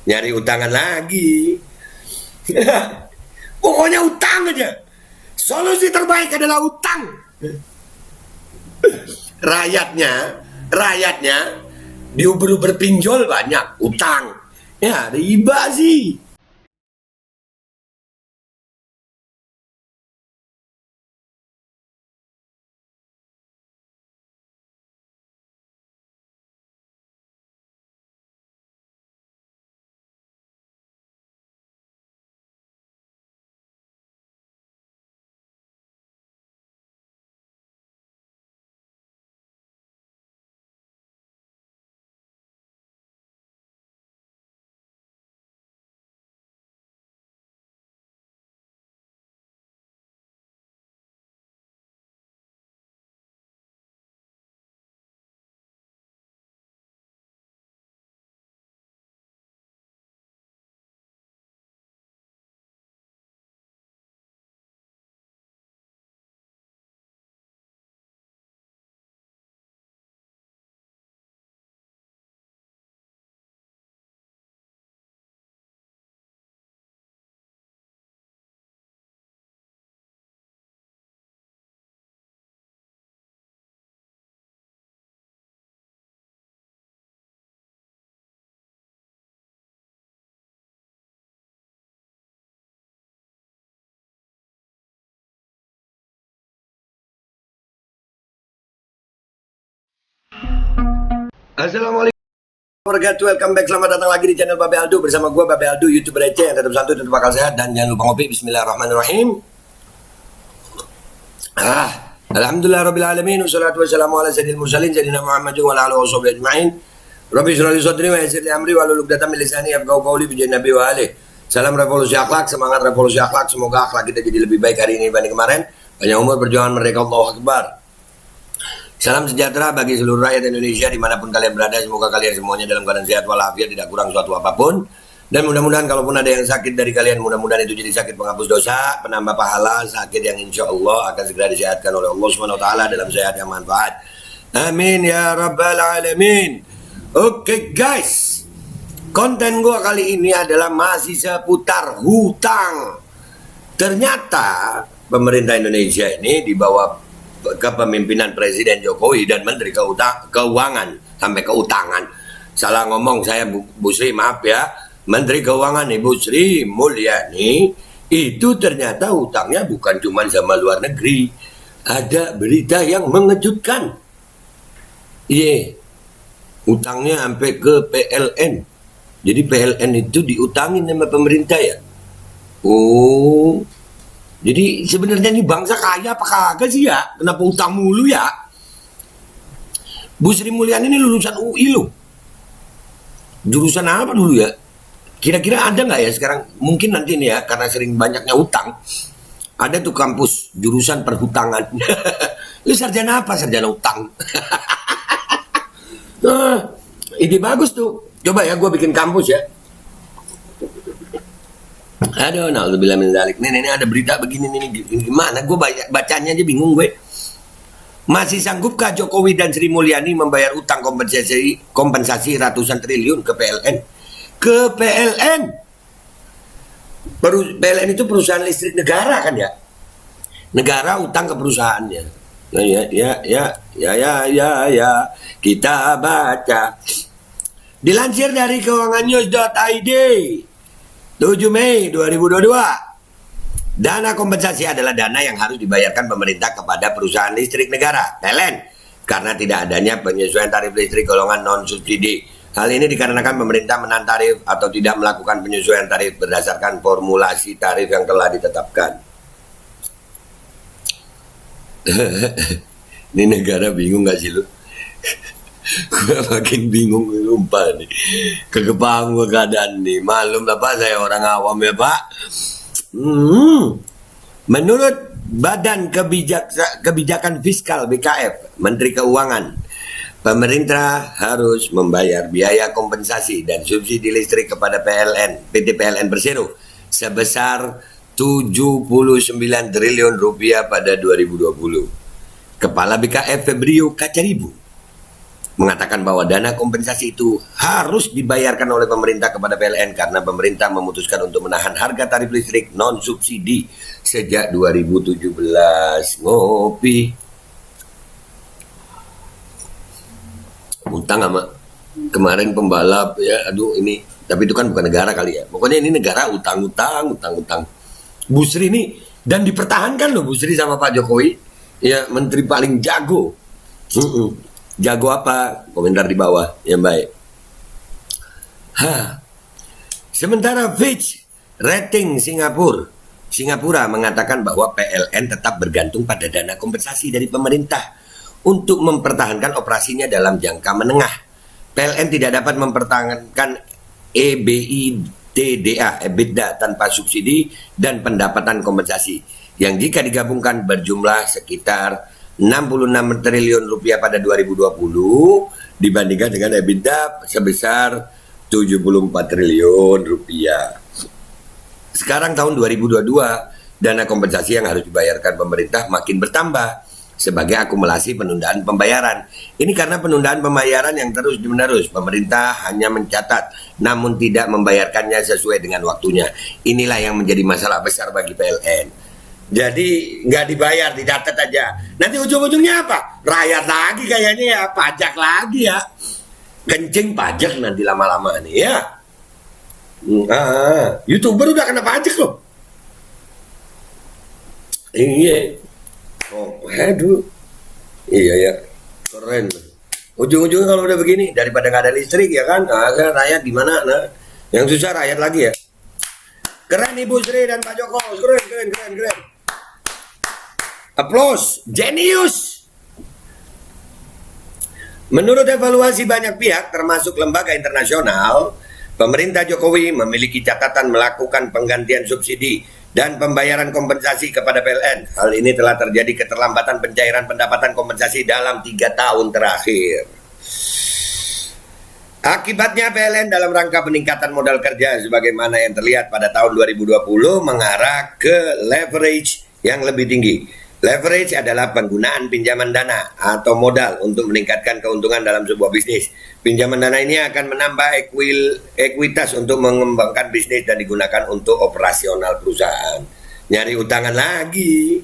nyari utangan lagi. Pokoknya utang aja. Solusi terbaik adalah utang. Rakyatnya diuber-uber pinjol banyak, utang. Ya, riba sih. Assalamualaikum warahmatullahi wabarakatuh. Welcome back, selamat datang lagi di channel Babe Aldo. Bersama gue Babe Aldo, YouTuber receh yang tetap santuy, tetap bakal sehat. Dan jangan lupa ngopi. Bismillahirrahmanirrahim. Alhamdulillah Rabbil Alamin. Wassalatu wassalamu ala sayyidil mursalin Sayyidina Muhammadin wa ala alihi wa sahbihi ajma'in. Rabbi shrah li sadri wa yassir li amri wahlul 'uqdatam min lisani yafqahu qawli bi nabi wa alihi. Salam revolusi akhlak, semangat revolusi akhlak. Semoga akhlak kita jadi lebih baik hari ini dibanding kemarin. Panjang umur, perjuangan merdeka, Allahu Akbar. Salam sejahtera bagi seluruh rakyat Indonesia dimanapun kalian berada. Semoga kalian semuanya dalam keadaan sehat walafiat, tidak kurang suatu apapun. Dan mudah-mudahan kalaupun ada yang sakit dari kalian, mudah-mudahan itu jadi sakit penghapus dosa, penambah pahala, sakit yang insya Allah akan segera disehatkan oleh Allah Subhanahu Wa Taala dalam sehat yang manfaat. Amin ya Rabbal Alamin. Oke guys, konten gua kali ini adalah masih seputar hutang. Ternyata pemerintah Indonesia ini di bawah kepemimpinan Presiden Jokowi dan Menteri Keuangan sampai keutangan. Salah ngomong saya, Bu Sri, maaf ya. Menteri Keuangan Ibu Sri Mulyani itu ternyata hutangnya bukan cuma sama luar negeri. Ada berita yang mengejutkan. Hutangnya sampai ke PLN. Jadi PLN itu diutangin sama pemerintah ya. Oh, jadi sebenarnya ini bangsa kaya apa kagak sih ya? Kenapa utang mulu ya? Bu Sri Mulyani ini lulusan UI loh. Jurusan apa dulu ya? Kira-kira ada nggak ya sekarang? Mungkin nanti nih ya, karena sering banyaknya utang. Ada tuh kampus jurusan perhutangan. Lu sarjana apa? Sarjana utang. Nah, ide bagus tuh. Coba ya gue bikin kampus ya. Aduh, na'udzubillah min dzalik. Nih ada berita begini nih, gimana? Gue bacanya aja bingung gue. Masih sanggupkah Jokowi dan Sri Mulyani membayar utang kompensasi ratusan triliun ke PLN? Ke PLN? PLN itu perusahaan listrik negara kan ya? Negara utang ke perusahaannya. Ya. Kita baca. Dilansir dari keuangannews.id 7 Mei 2022, dana kompensasi adalah dana yang harus dibayarkan pemerintah kepada perusahaan listrik negara (PLN) karena tidak adanya penyesuaian tarif listrik golongan non-subsidi. Hal ini dikarenakan pemerintah menahan tarif atau tidak melakukan penyesuaian tarif berdasarkan formulasi tarif yang telah ditetapkan. Ini negara bingung gak sih lu? Gue makin bingung, lupa nih. Kegepang gue keadaan nih. Malum lah Pak, saya orang awam ya Pak. Menurut Badan Kebijakan Fiskal BKF, Menteri Keuangan, pemerintah harus membayar biaya kompensasi dan subsidi listrik kepada PT PLN Persero sebesar 79 triliun rupiah pada 2020. Kepala BKF Febrio Kacaribu mengatakan bahwa dana kompensasi itu harus dibayarkan oleh pemerintah kepada PLN karena pemerintah memutuskan untuk menahan harga tarif listrik non subsidi sejak 2017. Ngopi. Utang sama kemarin pembalap ya, aduh ini, tapi itu kan bukan negara kali ya. Pokoknya ini negara utang. Bu Sri ini, dan dipertahankan loh Bu Sri sama Pak Jokowi, ya menteri paling jago. Jago apa? Komentar di bawah yang baik. Sementara Fitch rating Singapura mengatakan bahwa PLN tetap bergantung pada dana kompensasi dari pemerintah untuk mempertahankan operasinya dalam jangka menengah. PLN tidak dapat mempertahankan EBITDA tanpa subsidi dan pendapatan kompensasi yang jika digabungkan berjumlah sekitar 66 triliun rupiah pada 2020 dibandingkan dengan EBITDA sebesar 74 triliun rupiah. Sekarang tahun 2022, dana kompensasi yang harus dibayarkan pemerintah makin bertambah sebagai akumulasi penundaan pembayaran. Ini karena penundaan pembayaran yang terus-menerus. Pemerintah hanya mencatat namun tidak membayarkannya sesuai dengan waktunya. Inilah yang menjadi masalah besar bagi PLN. Jadi nggak dibayar, dicatat aja. Nanti ujung-ujungnya apa? Rakyat lagi kayaknya ya, pajak lagi ya. Kencing pajak nanti lama-lama nih ya. YouTuber udah kena pajak loh. Iya. Oh, aduh. Iya ya. Keren. Ujung-ujungnya kalau udah begini, daripada nggak ada listrik ya kan, rakyat gimana? Nah, yang susah rakyat lagi ya. Keren Ibu Sri dan Pak Joko, keren. Applause, jenius. Menurut evaluasi banyak pihak, termasuk lembaga internasional, pemerintah Jokowi memiliki catatan melakukan penggantian subsidi dan pembayaran kompensasi kepada PLN. Hal ini telah terjadi keterlambatan pencairan pendapatan kompensasi dalam 3 tahun terakhir. Akibatnya PLN dalam rangka peningkatan modal kerja sebagaimana yang terlihat pada tahun 2020 mengarah ke leverage yang lebih tinggi. Leverage adalah penggunaan pinjaman dana atau modal untuk meningkatkan keuntungan dalam sebuah bisnis. Pinjaman dana ini akan menambah ekuitas untuk mengembangkan bisnis dan digunakan untuk operasional perusahaan. Nyari utangan lagi.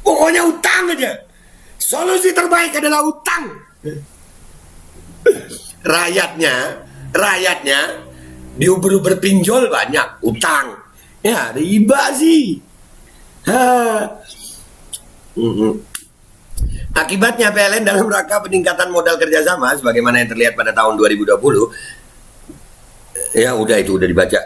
Pokoknya utang aja. Solusi terbaik adalah utang. Rakyatnya diuber-uber pinjol banyak, utang. Ya, riba sih. Akibatnya PLN dalam rangka peningkatan modal kerjasama sebagaimana yang terlihat pada tahun 2020, ya udah dibaca.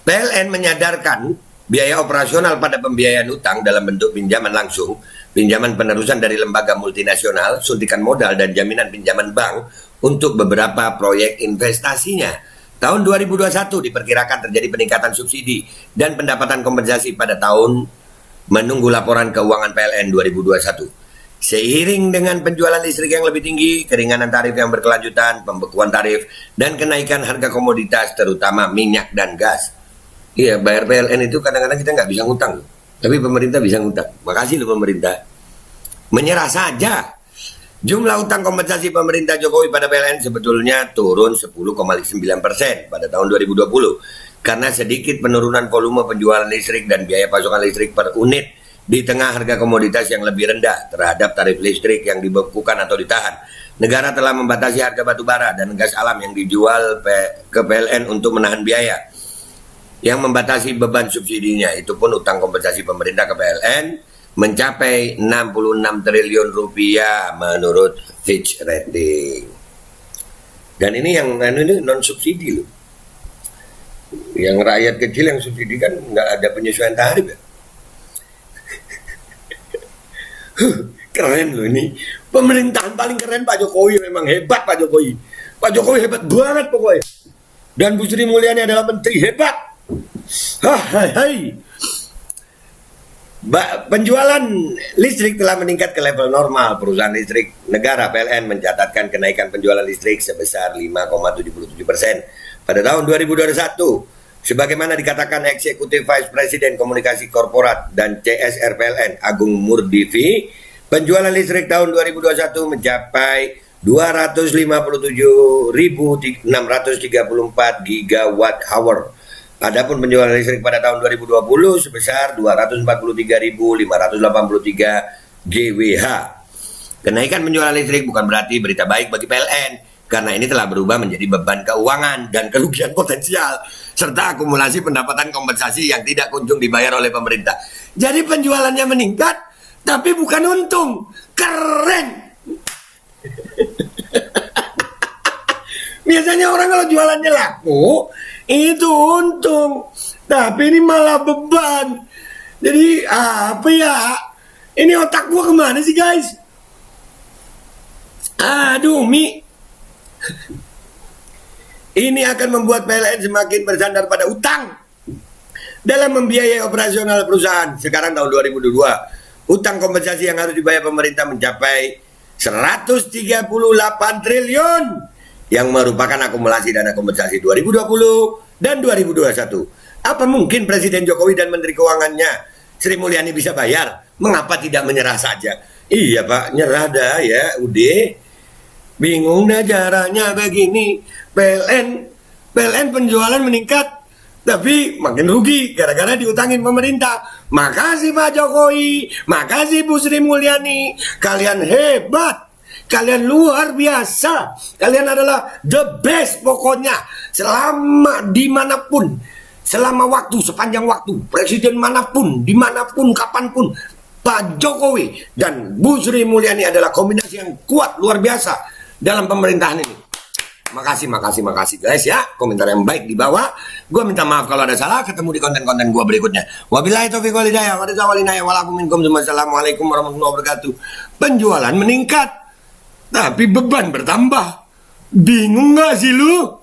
PLN menyadarkan biaya operasional pada pembiayaan utang dalam bentuk pinjaman langsung, pinjaman penerusan dari lembaga multinasional, suntikan modal dan jaminan pinjaman bank untuk beberapa proyek investasinya. Tahun 2021 diperkirakan terjadi peningkatan subsidi dan pendapatan kompensasi pada tahun menunggu laporan keuangan PLN 2021. Seiring dengan penjualan listrik yang lebih tinggi, keringanan tarif yang berkelanjutan, pembekuan tarif, dan kenaikan harga komoditas terutama minyak dan gas. Iya, bayar PLN itu kadang-kadang kita nggak bisa ngutang, tapi pemerintah bisa ngutang. Makasih loh pemerintah. Menyerah saja. Jumlah utang kompensasi pemerintah Jokowi pada PLN sebetulnya turun 10,9% pada tahun 2020 karena sedikit penurunan volume penjualan listrik dan biaya pasokan listrik per unit di tengah harga komoditas yang lebih rendah terhadap tarif listrik yang dibekukan atau ditahan. Negara telah membatasi harga batu bara dan gas alam yang dijual ke PLN untuk menahan biaya yang membatasi beban subsidinya. Itu pun utang kompensasi pemerintah ke PLN mencapai 66 triliun rupiah menurut Fitch Rating. Dan ini yang non subsidi loh. Yang rakyat kecil yang subsidi kan nggak ada penyesuaian tarif ya. Keren loh ini. Pemerintahan paling keren Pak Jokowi, memang hebat Pak Jokowi. Pak Jokowi hebat banget pokoknya. Dan Bu Sri Mulyani adalah menteri hebat. Penjualan listrik telah meningkat ke level normal. Perusahaan listrik negara PLN mencatatkan kenaikan penjualan listrik sebesar 5,77% pada tahun 2021. Sebagaimana dikatakan Eksekutif Vice President Komunikasi Korporat dan CSR PLN Agung Murdivi, Penjualan listrik tahun 2021 mencapai 257.634 gigawatt hour. Adapun penjualan listrik pada tahun 2020 sebesar 243.583 GWh. Kenaikan penjualan listrik bukan berarti berita baik bagi PLN, karena ini telah berubah menjadi beban keuangan dan kerugian potensial, serta akumulasi pendapatan kompensasi yang tidak kunjung dibayar oleh pemerintah. Jadi penjualannya meningkat, tapi bukan untung. Keren. Biasanya orang kalau jualannya laku, itu untung. Tapi ini malah beban. Jadi apa ya? Ini otak gua kemana sih guys? Aduh, Mi. Ini akan membuat PLN semakin bersandar pada utang dalam membiayai operasional perusahaan. Sekarang tahun 2022, utang kompensasi yang harus dibayar pemerintah mencapai 138 triliun yang merupakan akumulasi dana kompensasi 2020 dan 2021. Apa mungkin Presiden Jokowi dan Menteri Keuangannya Sri Mulyani bisa bayar? Mengapa tidak menyerah saja? Iya Pak, nyerah dah ya, udah. Bingung dah caranya begini. PLN penjualan meningkat, tapi makin rugi gara-gara diutangin pemerintah. Makasih Pak Jokowi, makasih Bu Sri Mulyani, kalian hebat, kalian luar biasa, kalian adalah the best pokoknya. Selama dimanapun, selama waktu, sepanjang waktu, presiden manapun, dimanapun, kapanpun, Pak Jokowi dan Bu Sri Mulyani adalah kombinasi yang kuat, luar biasa dalam pemerintahan ini. Makasih guys ya. Komentar yang baik di bawah. Gue minta maaf kalau ada salah. Ketemu di konten-konten gue berikutnya. Wabillahi taufiq wal hidayah. Wassalamualaikum warahmatullahi wabarakatuh. Penjualan meningkat, tapi beban bertambah. Bingung gak sih lu?